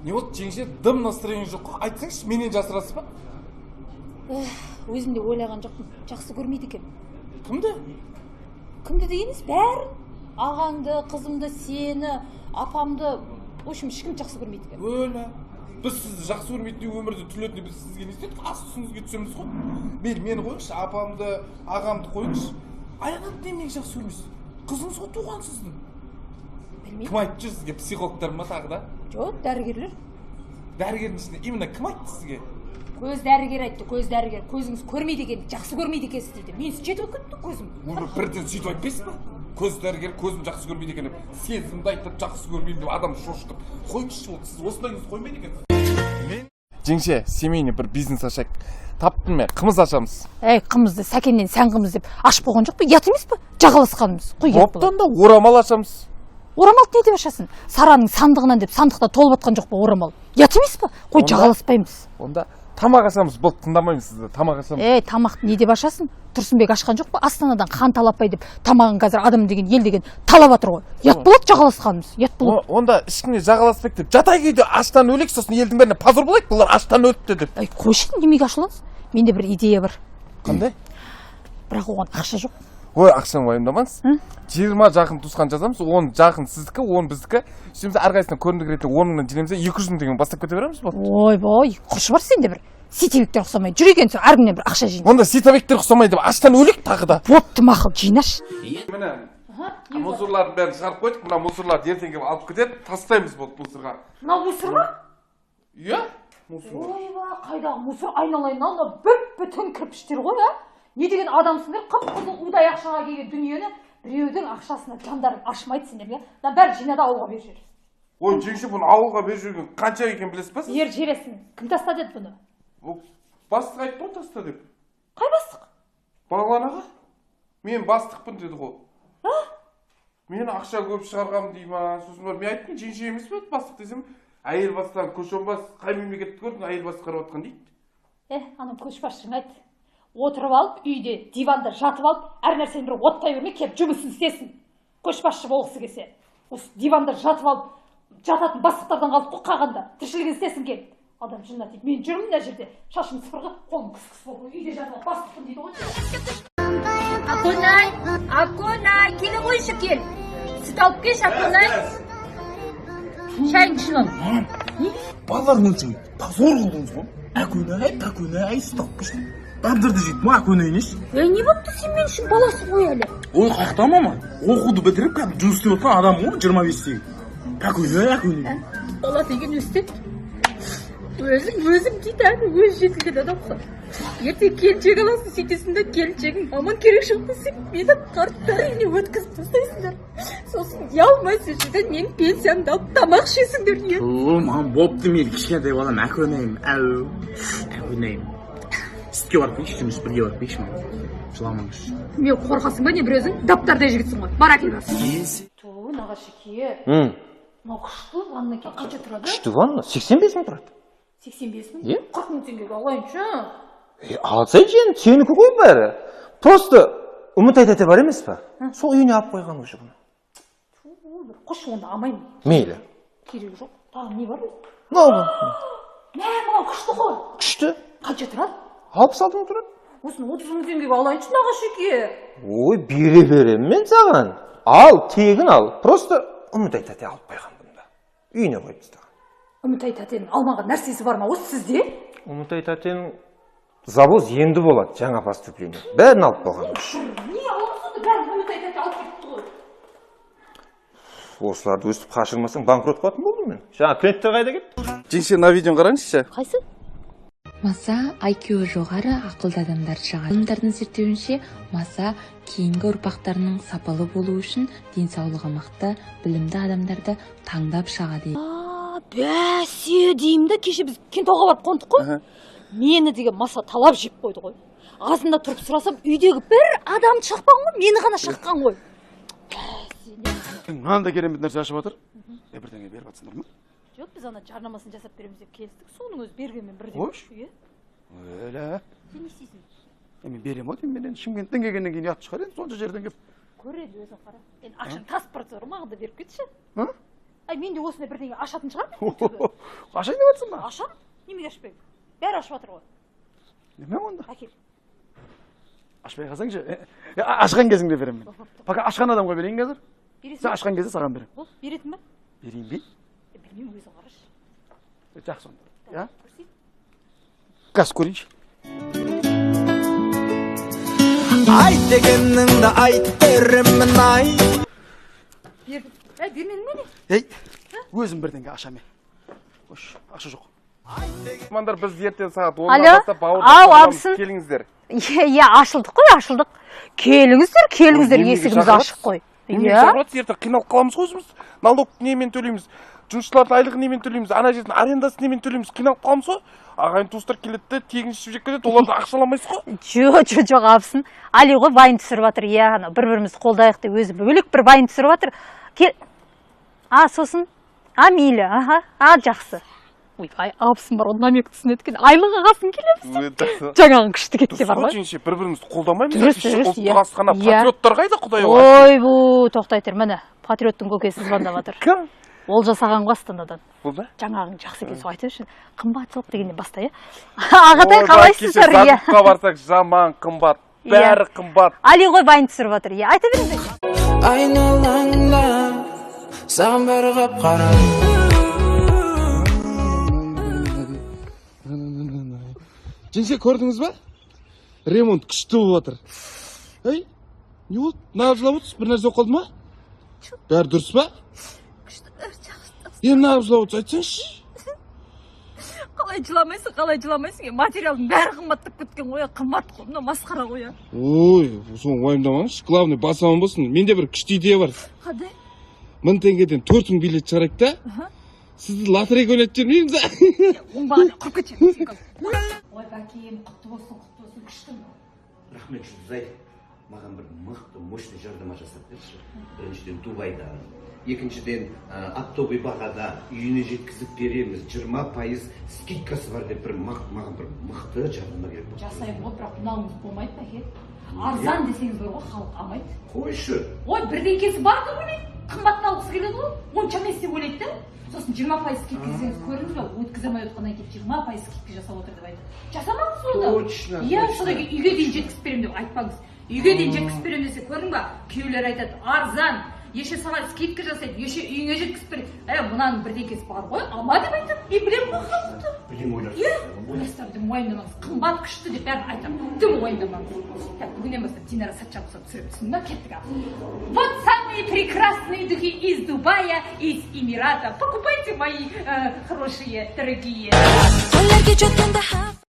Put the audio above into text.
Не болды жеңше, дым настроение жоқ қой. Айтсаңшы, менен жасырасыз ба? Өзім де ойлаған жоқпын. Жақсы көрмейді екен. Кімді? Кімді дегеніз бәрін. Ағаңды, қызымды, сені, апамды, в общем, ешкім жақсы көрмейді екен. Өлі. Біз сізді жақсы көрмейтін өмірде түрлетіне біз сізге не істедік? Ас үстіңізге түсеміз ғой. Мені қойыңызшы, апамды, ағамды қойыңызшы. Аяғанды немене жақсы көрмейсіз? Қызыңыз ғой туған сіздің. Білмеймін. Кім айтты сізге? Психологтар ма тағы да? Жоқ, дәрігерлер. Дәрігердің ішінде именно кім айтты сізге? Көз дәрігер айтты, көз дәрігер. Көзіңіз көрмейді екен, жақсы көрмейді екенсіз дейді. Мен жетіп кетті көзім. Бірден сөйтіп айтпайсыз ба? Көз дәрігер көзім жақсы көрмейді екен деп. Сезімді айтып жақсы көрмеймін деп адам шошытып. Қойыңызшы ол, сіз осындайыңыз қоймайды екенсіз. Жеңше, семейный бір бизнес ашайық. Таптым мен, қымыз ашамыз. Қымызды сәкеннен сән қымыз деп ашып қойған жоқ па? Ұят емес па? Жағаласқанымыз. Оптан да орамал ашамыз. Орамал не деп ашасың? Сараның сандығынан деп сандықта толып атқан жоқ па орамал? Ұят емес па? Қой, жағаласпаймыз. Онда тамақ ашамыз, бұл тыңдамаймын сізді, тамақ ашамыз. Тамақты не деп ашасың? Тұрсынбек ашқан жоқ па? Астанадан қан талаппай деп тамағын қазір адам деген ел деген талап атыр ғой. Ұят болады жағаласқанымыз, ұят болады. Онда ешкімне жағаласпайық деп жатай күйде аштан өлек, сосын елдің бәріне позор болайық, бұлар аштан өліпті деп. Қойшы, немеге ашыласыз? Менде бір идея бар. Қандай? Бірақ оған ақша жоқ. Ой, ақшаны уайымдамаңыз. 20 жақын туысқан жазамыз, 10 жақын сіздікі, 10 біздікі. Сөйтсе әрқайсысынан көрімдік ретінде 10 мыңнан жинаймыз, 200 мың деген бастап кете береміз ба? Ойбай, құршы бар сенде бір. Ситебектер ұқсамай жүр екенсің, әркімнен бір ақша жинай. Онда ситебектер ұқсамай деп аштан өлек тағы да. Бопты мақұл, жинаш. Міне, мусорлардың бәрін шығарып қойдық, мына мусорларды ертең келіп алып кетеді, тастаймыз болды мусорға. Мына мусор ма? Иә, мусор. Ойба, қайдағы мусор айналайын, бүт-бүтін кірпіштер ғой, а? Не деген адамсыңдар, қып-қызыл удай ақшаға келген дүниені біреудің ақшасына жандарың ашмайды сендерге. Бәрі жинады ауылға беріп жібересің. Ой, жеңше, бұны ауылға беріп жүрген қанша екен білесіз ба? Жересің. Кім тастады еді бұны? Бастық айтты ғой таста деп. Қай бастық? Бағлан аға. Мен бастықпын деді ғой. Мен ақша көп шығарғам дей ма? Сосын бар, мен айттым, жеңше емес пе бастық десем, әйел бастан көшонбас, қай мемлекетті көрдің, әйел басты қарап отқан дейді. Анам көшбасшың айт. Отырып алып, үйде, диванда жатып алып, әр нәрсені бір оттай бермей, келіп жұмысын істесін. Көшбасшы болғысы келсе. Осы диванда жатып алып, жататын бастықтардан қалып қоқағанда, тіршілігін істесін келіп. Адам жынна дейді. Мен жүрмін мына жерде, шашым сыпырғы, қолым кіс-кіс болып, үйде жатып алып бастықпын дейді ғой. Аконай, келе қойшы кел. Сүт алып кеш, Аконай. Шайын ішін ол. Балалардың өтсің, зор қылдыңыз ғой. Аконай, сүт алып кеш. Дабдырды жейді ма, Аконай емес? Не бопты сен мен үшін баласы қой әлі? Ой, қаяқта мама. Оқуды бітіріп, жұмыс істеп отқан адам ғой, 25-тегі. Аконай. Бала деген өстен. Өзім дейді әлі, өз жетілген адамсың. Ертең келіншек аласың, сөйтесің де келіншегің маман керек жоқ десең, мені қарттар үйіне өткізіп тастайсыңдар. Сосын ұялмайсың жүрден менің пенсиямды алып тамақ ішесіңдер. Мам, бопты мен кішкентай балам, Аконайым. Сүтке барып кеш, жұмыс бірге барып кеш, мам. Жыламаңыз. Мен қорқасың ба не бір өзің? Даптардай жігітсің ғой. Бар әкел бас. Нағашеке. Мынау күшті ванна екен, қанша тұрады? Күшті ванна 85 мың тұрады. 85 мың? 40 мың теңгеге алайыншы. Алсай жен, сенікі ғой бәрі. Просто Үмітай тәте бар емес па? Сол үйіне алып қойған уже бұны. Қош, онда алмаймын. Мейлі. Керегі жоқ. Тағы не бар? Мынау күшті ғой. күшті. Қанша тұрады? 66 мың тұрады. Осыны 30 мың теңгеге алайыншы, нағашеке. Ой, бере берем мен саған. Ал, тегін ал. Просто Үмітай тәте алып қойған бұнда. Үйіне қойып тастаған. Үмітай тәтенің алмаған нәрсесі бар ма осы сізде? Үмітай тәтенің завоз енді болады, жаңа поступление. Бәрін алып қойған. Не алып бәрін Үмітай тәте алып кетті ғой. Осыларды өстіп қашырмасаң банкрот қылатын болдым мен. Жаңа клиенттер қайда кетті? Жеңше, на видеоны қараңызшы. Қайсы? Маса IQ жоғары ақылды адамдар шығады. Ғалымдардың зерттеуінше, маса кейінгі ұрпақтарының сапалы болу үшін денсаулығы мықты, білімді адамдарды таңдап шығады. Бәсе деймді, кеше біз Кентауға барып қондық қой. Мені деген маса талап жеп қойды ғой. Азында тұрып сұрасам, үйдегі бір адам шақпаған ғой, мені ғана шаққан ғой. Мынандай керемет нәрсе ашып жатыр. Бірдеңе беріп жатсыңдар ма? Жоқ, біз ана жарнамасын жасап береміз деп келістік. Соның өзі бергенмен бірден күші. Өлі. Сен не істейсің? Мен берем ғой, мен Шымкенттен келгеннен кейін ұят шығар енді, сонша жерден келіп. Көреді өзің қара. Ақшаны тасып бара жатыр, маған да беріп кетші. Ай, мен де осындай бірдеңе ашатын шығармын. Ашайын деп жатсың ба? Ашам? Немене ашпаймын? Бәрі ашып жатыр ғой. Неме онда? Әкел. Ашпай қалсаңшы. Ашқан кезіңде беремін мен. Пока ашқан адамға берейін қазір. Бересің Сен бе? ашқан кезде саған беремін. Ол, беретін бе? Берейін бе? Білмеймін, өзің қарашы. Жақсы онда. Я? Көрсейін. Қазір көрейінші. Айт дегеніңді айт беремін ай. Бердім. Бермедің бе не? Ей, өзім бірдеңе ашамын. Қош, аша жоқ. Мамандар біз ертең сағат 10-нан Алло? бастап Ау, бауырды абысын. келіңіздер. Иә, ашылдық қой, ашылдық. Келіңіздер, Неменеге есігіміз шақырасыз? ашық қой. Немен Иә. шақырады, ертең қиналып қаламыз ғой өзіміз. Налог немен төлейміз, жұмысшылардың айлығын немен төлейміз, ана жердің арендасын немен төлейміз, қиналып қаламыз ғой. Ағайын туыстар келеді де, тегін ішіп жеп кетеді, оларды ақшаламайсыз ғой. Жоқ, абысын. Али ғой вайн түсіріп жатыр. Иә, ана бір-бірімізді қолдайық деп өзі бөлек бір вайн түсіріп жатыр. Сосын? Мейлі, аха. Жақсы. Ойбай, абысын бар, ол намек түсінеді екен. Айлық ағасын келеміз. Жаңағын күшті кетсе бар ғой. Жеңше, бір-бірімізді қолдамаймыз. Дұрыс, Кеше дұрыс, ұлттық иә. асхана Иә. патриоттар қайда, құдай Ойбу, тоқтай тұр, міне. Патриоттың көкесі звондап жатыр. Кім? Ол жасаған ғой Астанадан. Бұл да? Жаңағың жақсы екен, сол айтып жүрші. Қымбатшылық дегеннен баста, иә? Ағатай қалайсыздар, иә? Закупқа барсақ жаман қымбат, бәрі қымбат. Али ғой вайн түсіріп жатыр, иә? Айта беріңдер. Айналаңда саған бәрі қап-қара. Жеңше, көрдіңіз ба? Ремонт күшті болып жатыр. Ей, не болды? Неғып жылап отырсыз? Bir нәрсе қалды ма? Бәрі дұрыс па? Неғып жылап отырсыз? Айтсаңшы. Қалай жыламайсың? Материалдың бәрі қымбаттап кеткен ғой, қымбат қой, мына масқара ғой. Ой, соны уайымдамаңызшы. Главный бас аман болсын. Менде бір күшті идея бар. Қандай? 1000 теңгеден 4000 билет шығарайық та. Сізді лотерейға ойнатып жібермейміз ба? Оңбаған, құрып кетші. Ой, бәкем, құтты болсын, күштім. Рахмет Жұлдызай, маған бір мықты, мощный жардама жасап берші. Біріншіден Дубайда, екіншіден оптовый бағада үйіне жеткізіп береміз, 20% скидкасы бар деп маған бір мықты жардама керек болды. Жасаймын ғой, бірақ мынауыңыз болмайды ма, әке? Арзан десеңіз бар ғой, халық алмайды. Қойшы. Ой, бірдеңкесі бар да ойлайды. Қымбатты алғысы келеді ғой. Онша емес деп ойлайды да. Сосын 20% скидка десеңіз көрдіңіз ба? Өткізе алмай отқаннан кейін 20% скидка жасап отыр деп айтады. Жасамаңыз соны. Точно. Иә, содан кейін үйге дейін жеткізіп беремін деп айтпаңыз. Үйге дейін жеткізіп беремін десе, көрдің ба? Күйеулер айтады, арзан. Еше саған скидка жасайды, еше үйіңе жеткізіп береді. Мынаның бірдеңкесі бар ғой, алма деп айтады. Мен білемін ғой халықты. Білем ойлап. Иә, ойластырып дым уайымдамаңыз. Қымбат күшті деп бәрін айтамын. Дым уайымдамаңыз. Так, бүгіннен бастап Динара Сатчанқызы түсіріп түсін ба? Кеттік. Вот самые прекрасные духи из Дубая, из Эмирата. Покупайте мои хорошие, дорогие.